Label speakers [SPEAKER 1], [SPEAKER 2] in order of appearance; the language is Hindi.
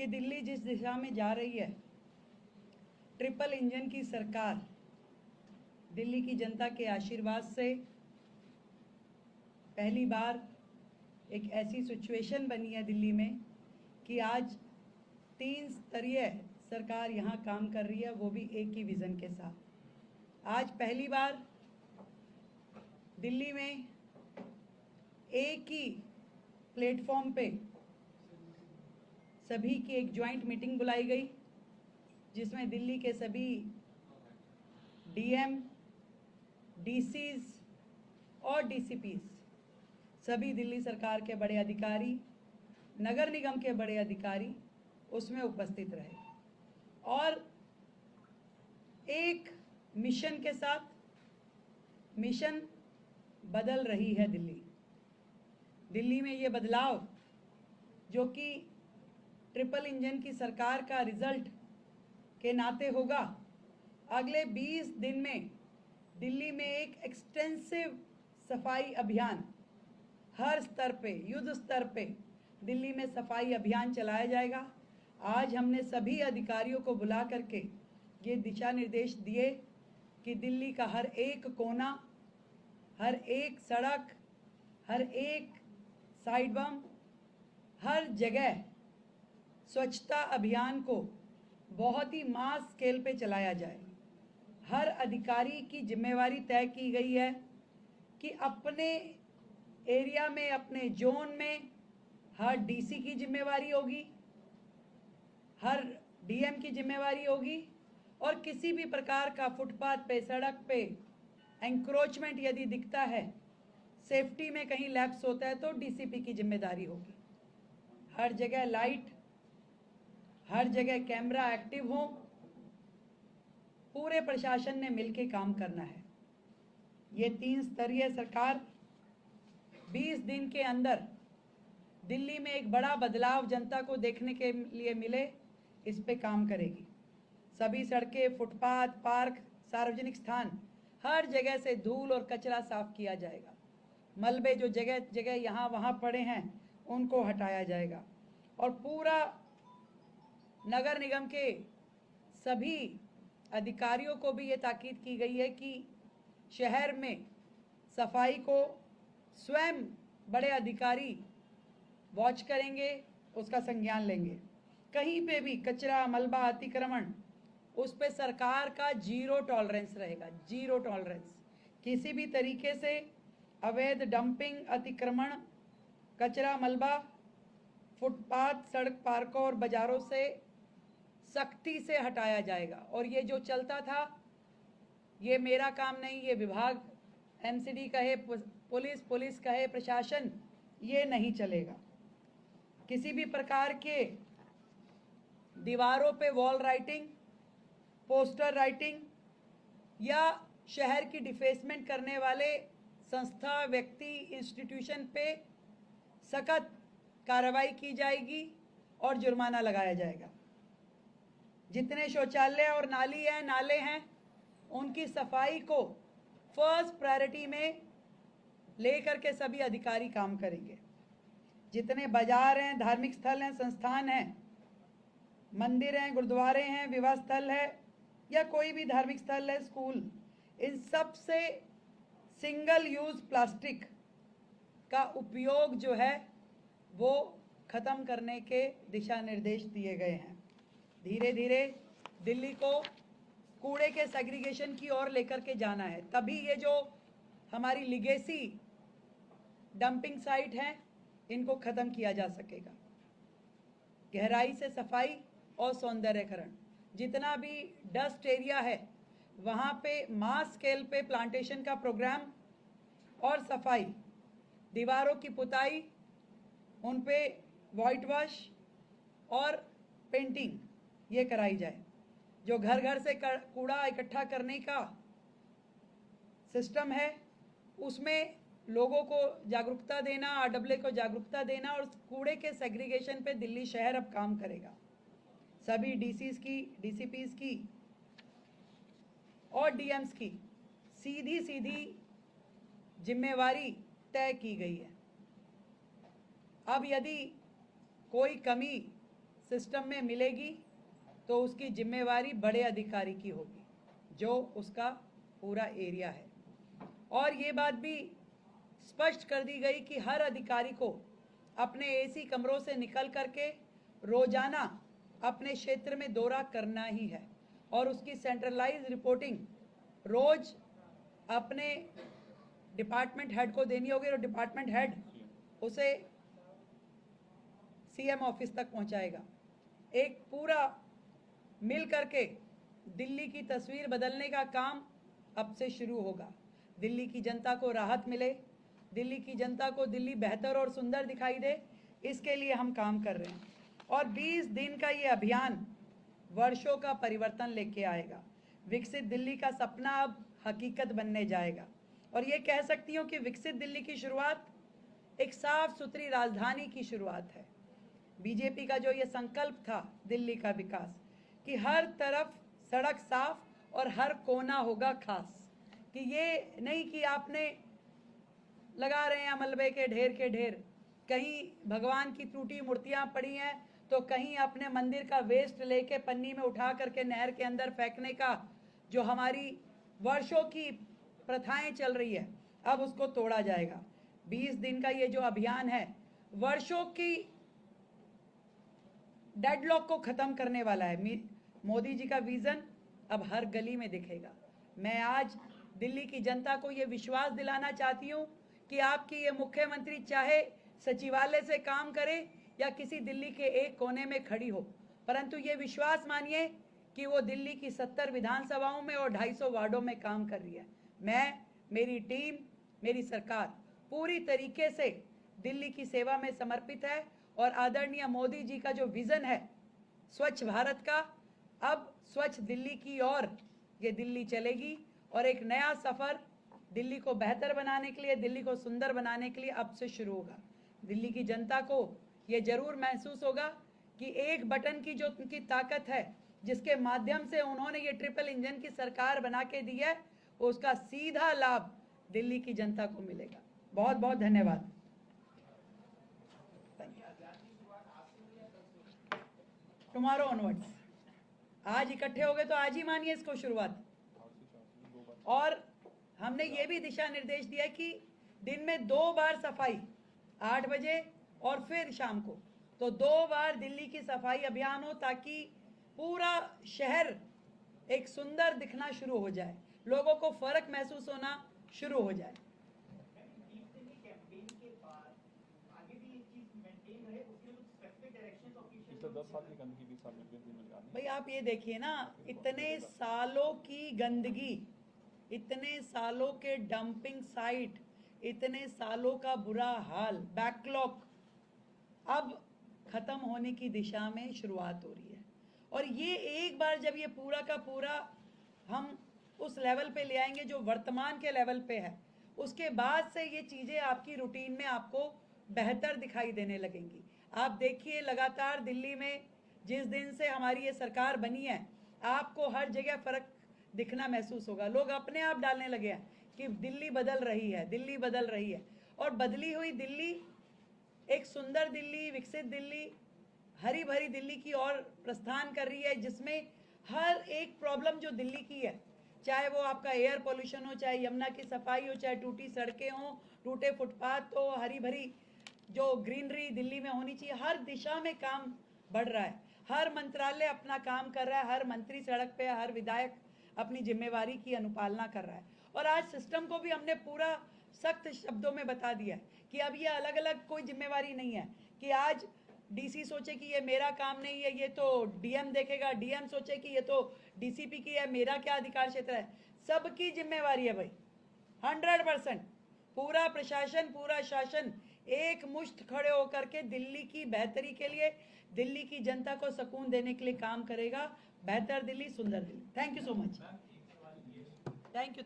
[SPEAKER 1] कि दिल्ली जिस दिशा में जा रही है, ट्रिपल इंजन की सरकार, दिल्ली की जनता के आशीर्वाद से पहली बार एक ऐसी सिचुएशन बनी है दिल्ली में कि आज 3 स्तरीय सरकार यहाँ काम कर रही है, वो भी एक ही विज़न के साथ। आज पहली बार दिल्ली में एक ही प्लेटफॉर्म पे सभी की एक जॉइंट मीटिंग बुलाई गई, जिसमें दिल्ली के सभी डीएम, डीसीज और डीसीपीज, सभी दिल्ली सरकार के बड़े अधिकारी, नगर निगम के बड़े अधिकारी उसमें उपस्थित रहे और एक मिशन के साथ, मिशन बदल रही है दिल्ली में ये बदलाव जो कि ट्रिपल इंजन की सरकार का रिजल्ट के नाते होगा। अगले 20 दिन में दिल्ली में एक एक्सटेंसिव सफाई अभियान हर स्तर पे, युद्ध स्तर पे दिल्ली में सफाई अभियान चलाया जाएगा। आज हमने सभी अधिकारियों को बुला करके ये दिशा निर्देश दिए कि दिल्ली का हर एक कोना, हर एक सड़क, हर एक साइड बम, हर जगह स्वच्छता अभियान को बहुत ही मास स्केल पे चलाया जाए। हर अधिकारी की जिम्मेवारी तय की गई है कि अपने एरिया में, अपने जोन में हर डीसी की जिम्मेवारी होगी, हर डीएम की जिम्मेवारी होगी और किसी भी प्रकार का फुटपाथ पे, सड़क पे एंक्रोचमेंट यदि दिखता है, सेफ्टी में कहीं लैप्स होता है तो डीसीपी की जिम्मेदारी होगी। हर जगह लाइट, हर जगह कैमरा एक्टिव हो, पूरे प्रशासन ने मिलकर काम करना है। ये 3 स्तरीय सरकार 20 दिन के अंदर दिल्ली में एक बड़ा बदलाव जनता को देखने के लिए मिले, इस पे काम करेगी। सभी सड़कें, फुटपाथ, पार्क, सार्वजनिक स्थान, हर जगह से धूल और कचरा साफ किया जाएगा। मलबे जो जगह जगह यहाँ वहाँ पड़े हैं उनको हटाया जाएगा और पूरा नगर निगम के सभी अधिकारियों को भी ये ताकीद की गई है कि शहर में सफाई को स्वयं बड़े अधिकारी वॉच करेंगे, उसका संज्ञान लेंगे। कहीं पे भी कचरा, मलबा, अतिक्रमण, उस पे सरकार का 0 टॉलरेंस रहेगा, 0 टॉलरेंस। किसी भी तरीके से अवैध डंपिंग, अतिक्रमण, कचरा, मलबा फुटपाथ, सड़क, पार्कों और बाजारों से सख्ती से हटाया जाएगा। और ये जो चलता था, ये मेरा काम नहीं, ये विभाग, एमसीडी कहे पुलिस कहे प्रशासन, ये नहीं चलेगा। किसी भी प्रकार के दीवारों पे वॉल राइटिंग, पोस्टर राइटिंग या शहर की डिफेसमेंट करने वाले संस्था, व्यक्ति, इंस्टीट्यूशन पे सख्त कार्रवाई की जाएगी और जुर्माना लगाया जाएगा। जितने शौचालय और नाले हैं उनकी सफाई को फर्स्ट प्रायोरिटी में लेकर के सभी अधिकारी काम करेंगे। जितने बाजार हैं, धार्मिक स्थल हैं, संस्थान हैं, मंदिर हैं, गुरुद्वारे हैं, विवाह स्थल है या कोई भी धार्मिक स्थल है, स्कूल, इन सब से सिंगल यूज प्लास्टिक का उपयोग जो है वो खत्म करने के दिशा निर्देश दिए गए हैं। धीरे धीरे दिल्ली को कूड़े के सेग्रीगेशन की ओर लेकर के जाना है, तभी ये जो हमारी लिगेसी डंपिंग साइट हैं इनको खत्म किया जा सकेगा। गहराई से सफाई और सौंदर्यकरण, जितना भी डस्ट एरिया है वहाँ पे मास स्केल पे प्लांटेशन का प्रोग्राम और सफाई, दीवारों की पुताई, उन पे वाइट वॉश और पेंटिंग ये कराई जाए। जो घर घर से कूड़ा इकट्ठा करने का सिस्टम है उसमें लोगों को जागरूकता देना, आरडब्ल्यू को जागरूकता देना और कूड़े के सेग्रीगेशन पे दिल्ली शहर अब काम करेगा। सभी डीसीज की, डीसीपीज की और डीएम्स की सीधी सीधी जिम्मेवारी तय की गई है। अब यदि कोई कमी सिस्टम में मिलेगी तो उसकी जिम्मेवारी बड़े अधिकारी की होगी जो उसका पूरा एरिया है। और ये बात भी स्पष्ट कर दी गई कि हर अधिकारी को अपने एसी कमरों से निकल करके रोजाना अपने क्षेत्र में दौरा करना ही है और उसकी सेंट्रलाइज रिपोर्टिंग रोज अपने डिपार्टमेंट हेड को देनी होगी और डिपार्टमेंट हेड उसे सीएम ऑफिस तक पहुंचाएगा। एक पूरा मिल करके दिल्ली की तस्वीर बदलने का काम अब से शुरू होगा। दिल्ली की जनता को राहत मिले, दिल्ली की जनता को दिल्ली बेहतर और सुंदर दिखाई दे, इसके लिए हम काम कर रहे हैं। और 20 दिन का ये अभियान वर्षों का परिवर्तन लेके आएगा। विकसित दिल्ली का सपना अब हकीकत बनने जाएगा। और ये कह सकती हूँ कि विकसित दिल्ली की शुरुआत एक साफ सुथरी राजधानी की शुरुआत है। बीजेपी का जो ये संकल्प था दिल्ली का विकास, कि हर तरफ सड़क साफ और हर कोना होगा खास, कि ये नहीं कि आपने लगा रहे हैं मलबे के ढेर, कहीं भगवान की टूटी मूर्तियां पड़ी हैं तो कहीं अपने मंदिर का वेस्ट लेके पन्नी में उठा करके नहर के अंदर फेंकने का जो हमारी वर्षों की प्रथाएं चल रही है, अब उसको तोड़ा जाएगा। 20 दिन का ये जो अभियान है वर्षों की डेडलॉक को खत्म करने वाला है। मोदी जी का विजन अब हर गली में दिखेगा। मैं आज दिल्ली की जनता को ये विश्वास दिलाना चाहती हूँ कि आपकी ये मुख्यमंत्री चाहे सचिवालय से काम करे या किसी दिल्ली के एक कोने में खड़ी हो, परंतु ये विश्वास मानिए कि वो दिल्ली की 70 विधानसभाओं में और 250 वार्डों में काम कर रही है। मैं, मेरी टीम, मेरी सरकार पूरी तरीके से दिल्ली की सेवा में समर्पित है और आदरणीय मोदी जी का जो विजन है स्वच्छ भारत का, अब स्वच्छ दिल्ली की ओर ये दिल्ली चलेगी और एक नया सफर दिल्ली को बेहतर बनाने के लिए, दिल्ली को सुंदर बनाने के लिए अब से शुरू होगा। दिल्ली की जनता को ये जरूर महसूस होगा कि एक बटन की जो उनकी ताकत है, जिसके माध्यम से उन्होंने ये ट्रिपल इंजन की सरकार बना के दी है, उसका सीधा लाभ दिल्ली की जनता को मिलेगा। बहुत बहुत धन्यवाद। टुमारो ऑनवर्ड्स, आज इकट्ठे हो गए तो आज ही मानिए इसको शुरुआत। और हमने ये भी दिशा निर्देश दिया कि दिन में 2 बार सफाई, 8 बजे और फिर शाम को, तो 2 बार दिल्ली की सफाई अभियान हो ताकि पूरा शहर एक सुंदर दिखना शुरू हो जाए, लोगों को फर्क महसूस होना शुरू हो जाए। भाई आप ये देखिए ना, इतने सालों की गंदगी, इतने सालों के डंपिंग साइट, इतने सालों का बुरा हाल, बैकलॉग अब खत्म होने की दिशा में शुरुआत हो रही है। और ये एक बार जब ये पूरा का पूरा हम उस लेवल पे ले आएंगे जो वर्तमान के लेवल पे है, उसके बाद से ये चीज़ें आपकी रूटीन में आपको बेहतर दिखाई देने लगेंगी। आप देखिए लगातार दिल्ली में जिस दिन से हमारी ये सरकार बनी है, आपको हर जगह फर्क दिखना महसूस होगा। लोग अपने आप डालने लगे हैं कि दिल्ली बदल रही है, दिल्ली बदल रही है। और बदली हुई दिल्ली एक सुंदर दिल्ली, विकसित दिल्ली, हरी भरी दिल्ली की ओर प्रस्थान कर रही है, जिसमें हर एक प्रॉब्लम जो दिल्ली की है, चाहे वो आपका एयर पोल्यूशन हो, चाहे यमुना की सफाई हो, चाहे टूटी सड़कें हो, टूटे फुटपाथ हो, हरी भरी जो ग्रीनरी दिल्ली में होनी चाहिए, हर दिशा में काम बढ़ रहा है। हर मंत्रालय अपना काम कर रहा है, हर मंत्री सड़क पे, हर विधायक अपनी जिम्मेवारी की अनुपालना कर रहा है। और आज सिस्टम को भी हमने पूरा सख्त शब्दों में बता दिया है कि अब ये अलग अलग कोई जिम्मेवारी नहीं है कि आज डीसी सोचे कि ये मेरा काम नहीं है, ये तो डीएम देखेगा, डीएम सोचे कि ये तो डीसीपी की है, मेरा क्या अधिकार क्षेत्र है। सबकी जिम्मेवारी है भाई, 100%। पूरा प्रशासन, पूरा शासन एक मुश्त खड़े होकर के दिल्ली की बेहतरी के लिए, दिल्ली की जनता को सुकून देने के लिए काम करेगा। बेहतर दिल्ली, सुंदर Delhi. Thank you so much. Thank you.